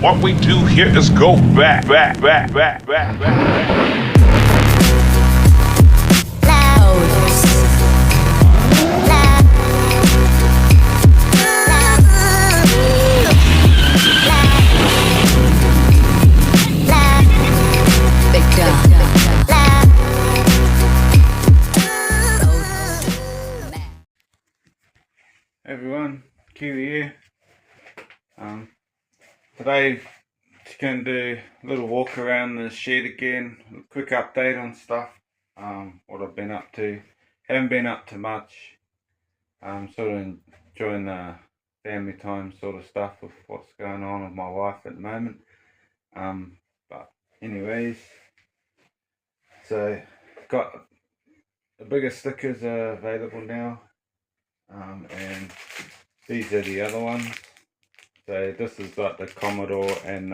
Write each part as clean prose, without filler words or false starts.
What we do here is go back, back, back, back, back, back, back. Everyone, Kiwi here. Today just going to do a little walk around the shed again, a quick update on stuff, what I've been up to. Haven't been up to much, sort of enjoying the family time sort of stuff with what's going on with my wife at the moment. But anyways, so got the bigger stickers are available now. And these are the other ones. So this is like the Commodore and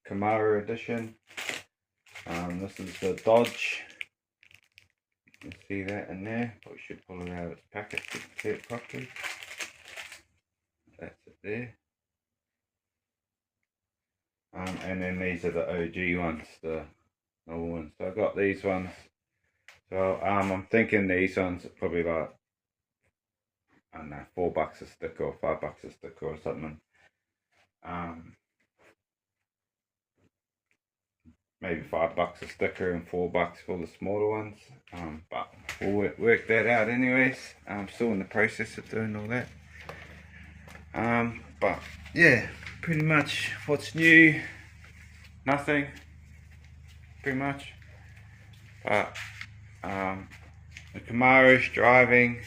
Camaro edition. This is the Dodge. You can see that in there. But we should pull it out of its packet to see it properly. That's it there. And then these are the OG ones, the normal ones. So I got these ones. So I'm thinking these ones are probably like, I don't know, $4 a sticker or $5 a sticker or something. Maybe $5 a sticker and $4 for the smaller ones. But we'll work that out anyways. I'm still in the process of doing all that. But yeah, pretty much what's new, nothing, pretty much. But the Camaro's driving.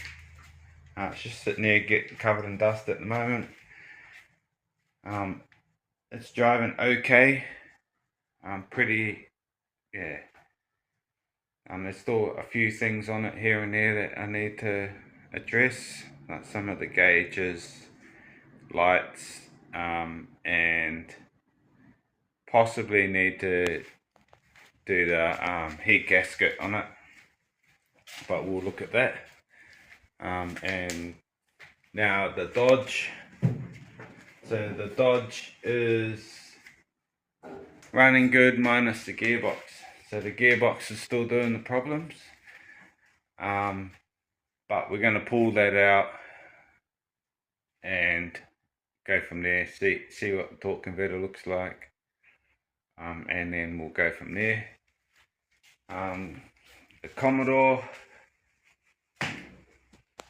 It's just sitting there getting covered in dust at the moment. It's driving okay. There's still a few things on it here and there that I need to address, like some of the gauges, lights, and possibly need to do the heat gasket on it, but we'll look at that. And now the Dodge. So the Dodge is running good minus the gearbox. So the gearbox is still doing the problems. But we're going to pull that out and go from there. See what the torque converter looks like. And then we'll go from there. The Commodore,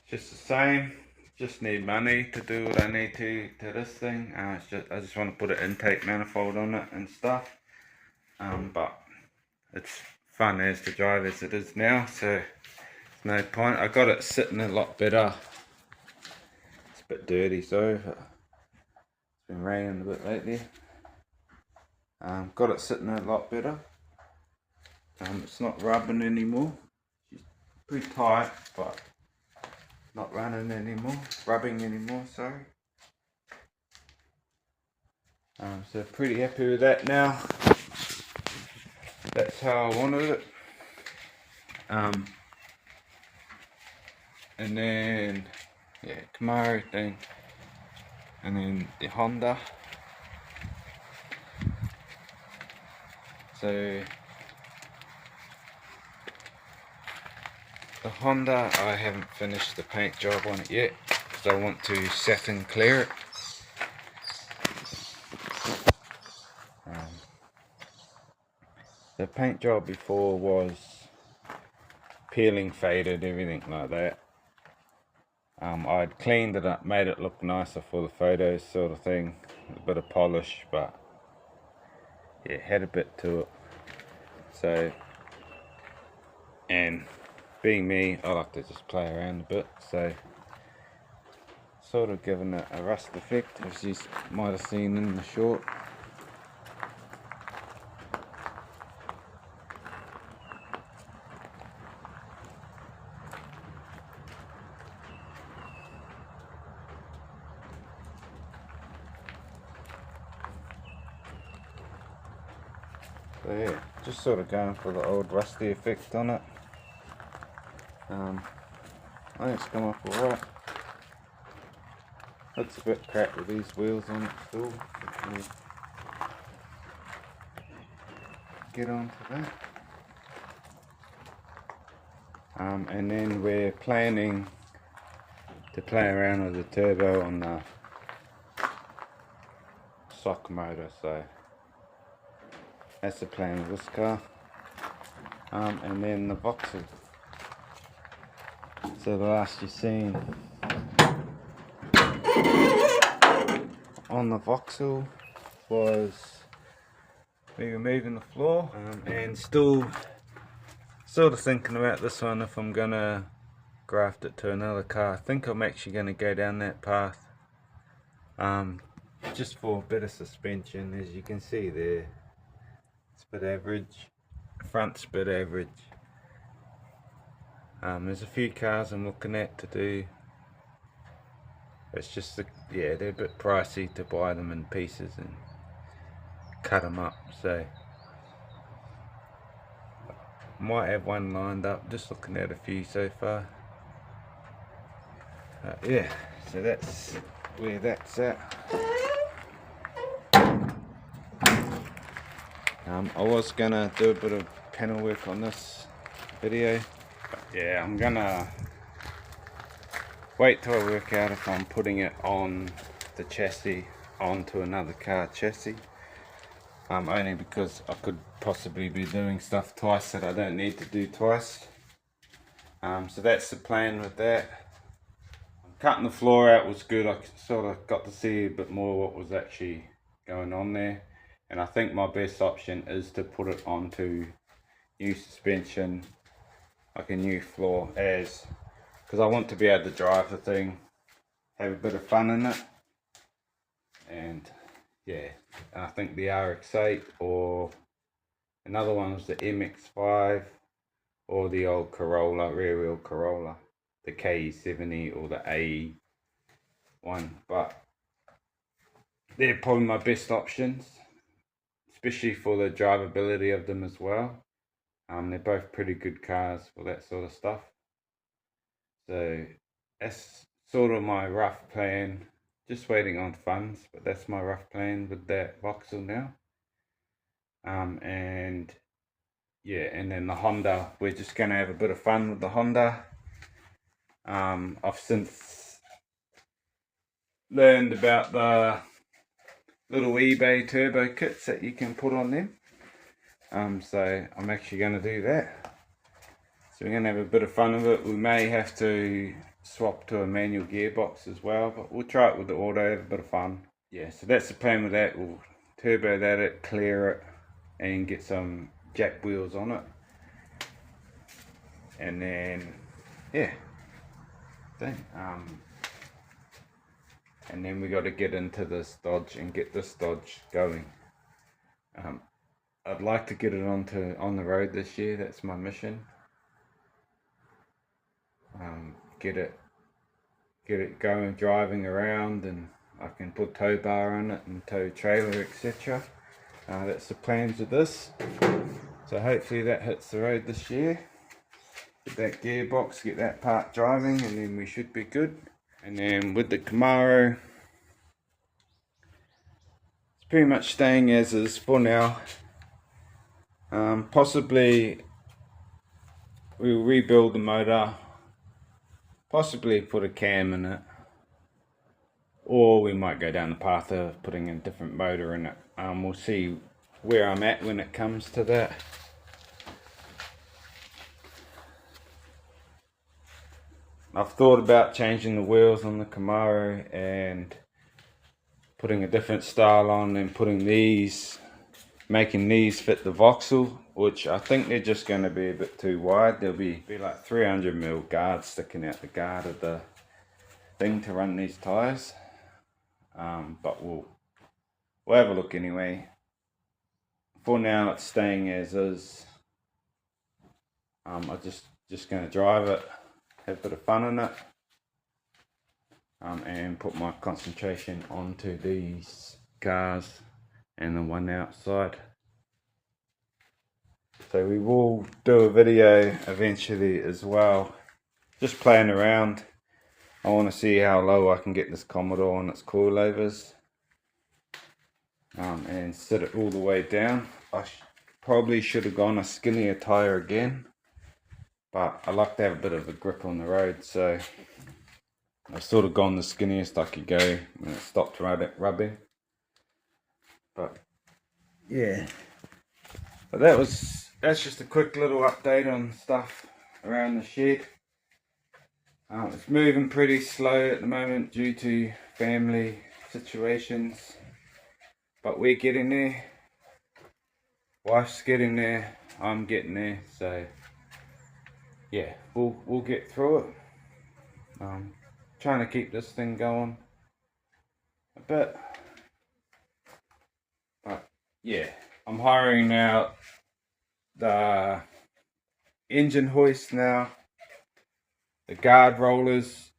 just the same. Just need money to do what I need to this thing. I just want to put an intake manifold on it and stuff. But it's fun as to drive as it is now, so there's no point. I got it sitting a lot better. It's a bit dirty, so it's been raining a bit lately. Got it sitting a lot better. It's not rubbing anymore. It's pretty tight, but not rubbing anymore, sorry. So pretty happy with that now. That's how I wanted it. And then, yeah, Camaro thing. And then the Honda. So the Honda, I haven't finished the paint job on it yet because I want to satin clear it. The paint job before was peeling, faded, everything like that. I'd cleaned it up, made it look nicer for the photos sort of thing, a bit of polish, but yeah, had a bit to it. So, and being me, I like to just play around a bit, so sort of giving it a rust effect, as you might have seen in the short. So yeah, just sort of going for the old rusty effect on it. I think it's come off alright. Looks a bit crap with these wheels on it still. get onto that. And then we're planning to play around with the turbo on the sock motor, so that's the plan of this car. And then the Vauxhall. So the last you've seen on the Vauxhall was me removing the floor, and still sort of thinking about this one if I'm gonna graft it to another car. I think I'm actually gonna go down that path, just for a bit of suspension. As you can see there, it's a bit average, front's a bit average. There's a few cars I'm looking at to do. It's just yeah, they're a bit pricey to buy them in pieces and cut them up, so might have one lined up. Just looking at a few so far. Yeah, so that's where that's at. I was gonna do a bit of panel work on this video, but yeah, I'm gonna wait till I work out if I'm putting it on the chassis onto another car chassis. Only because I could possibly be doing stuff twice that I don't need to do twice. So that's the plan with that. Cutting the floor out was good. I sort of got to see a bit more what was actually going on there. And I think my best option is to put it onto new suspension, like a new floor, because I want to be able to drive the thing, have a bit of fun in it. And yeah, I think the RX-8 or another one was the MX-5 or the old Corolla, rear wheel Corolla, the KE70 or the A1, but they're probably my best options, especially for the drivability of them as well. They're both pretty good cars for that sort of stuff. So that's sort of my rough plan. Just waiting on funds, but that's my rough plan with that Vauxhall now. And yeah, and then the Honda, we're just gonna have a bit of fun with the Honda. I've since learned about the little eBay turbo kits that you can put on them. So I'm actually gonna do that. So we're gonna have a bit of fun with it. We may have to swap to a manual gearbox as well, but we'll try it with the auto, have a bit of fun. Yeah, so that's the plan with that. We'll turbo that, clear it, and get some jack wheels on it. And then, yeah, and then we got to get into this Dodge and get this Dodge going. I'd like to get it on the road this year. That's my mission. Get it going, driving around, and I can put tow bar on it and tow trailer, etc. That's the plans of this. So hopefully that hits the road this year. Get that gearbox, get that part driving, and then we should be good. And then with the Camaro, it's pretty much staying as is for now. Possibly we'll rebuild the motor, possibly put a cam in it, or we might go down the path of putting a different motor in it. We'll see where I'm at when it comes to that. I've thought about changing the wheels on the Camaro and putting a different style on, and putting these, making these fit the Vauxhall, which I think they're just going to be a bit too wide. There'll be like 300mm guards sticking out the guard of the thing to run these tyres. But we'll have a look anyway. For now, it's staying as is. I'm just going to drive it, have a bit of fun in it, and put my concentration onto these cars and the one outside. So we will do a video eventually as well, just playing around. I want to see how low I can get this Commodore on its coilovers, and set it all the way down. I probably should have gone a skinnier tyre again, but I like to have a bit of a grip on the road, so I've sort of gone the skinniest I could go when it stopped rubbing. But yeah, but that's just a quick little update on stuff around the shed. It's moving pretty slow at the moment due to family situations, but we're getting there. Wife's getting there, I'm getting there, so yeah, we'll get through it. Trying to keep this thing going a bit, but yeah, I'm hiring out the engine hoist now, the guard rollers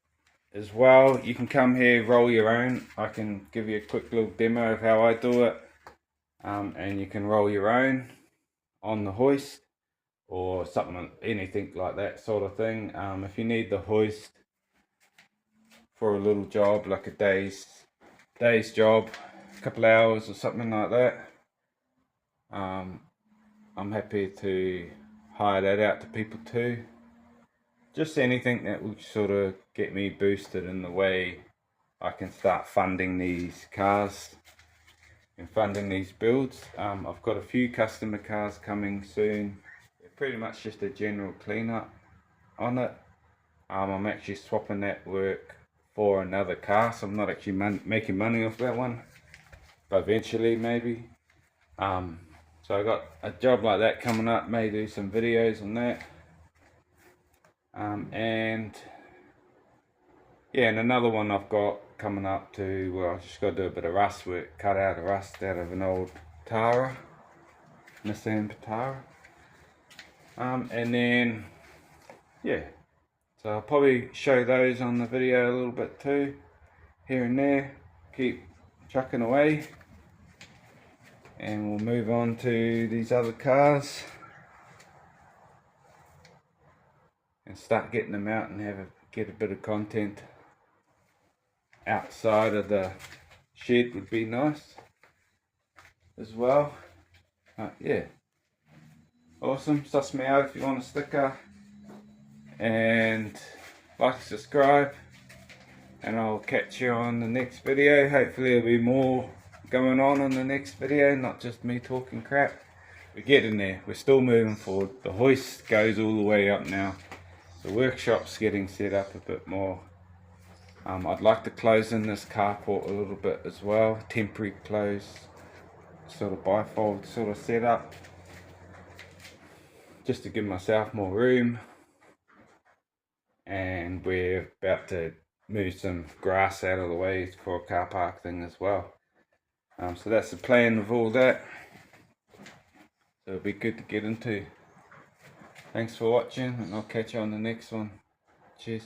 as well. You can come here, roll your own. I can give you a quick little demo of how I do it, and you can roll your own on the hoist or something, anything like that sort of thing. If you need the hoist for a little job, like a day's job, a couple of hours or something like that, I'm happy to hire that out to people too. Just anything that will sort of get me boosted in the way I can start funding these cars and funding these builds. I've got a few customer cars coming soon. Pretty much just a general cleanup on it. I'm actually swapping that work for another car, so I'm not actually making money off that one, but eventually maybe. So I got a job like that coming up, may do some videos on that. And yeah, and another one I've got coming up to where I've just got to do a bit of rust work, cut out the rust out of an old Tara, Nissan Vitara. And then yeah, so I'll probably show those on the video a little bit too, here and there. Keep chucking away, and we'll move on to these other cars and start getting them out and get a bit of content outside of the shed would be nice as well. Yeah, awesome. Suss me out if you want a sticker, and like, subscribe, and I'll catch you on the next video. Hopefully there'll be more going on in the next video, not just me talking crap. We're getting there, we're still moving forward. The hoist goes all the way up now. The workshop's getting set up a bit more. I'd like to close in this carport a little bit as well, temporary close, sort of bifold sort of setup, just to give myself more room. And we're about to move some grass out of the way for a car park thing as well. So that's the plan of all that. So it'll be good to get into. Thanks for watching, and I'll catch you on the next one. Cheers.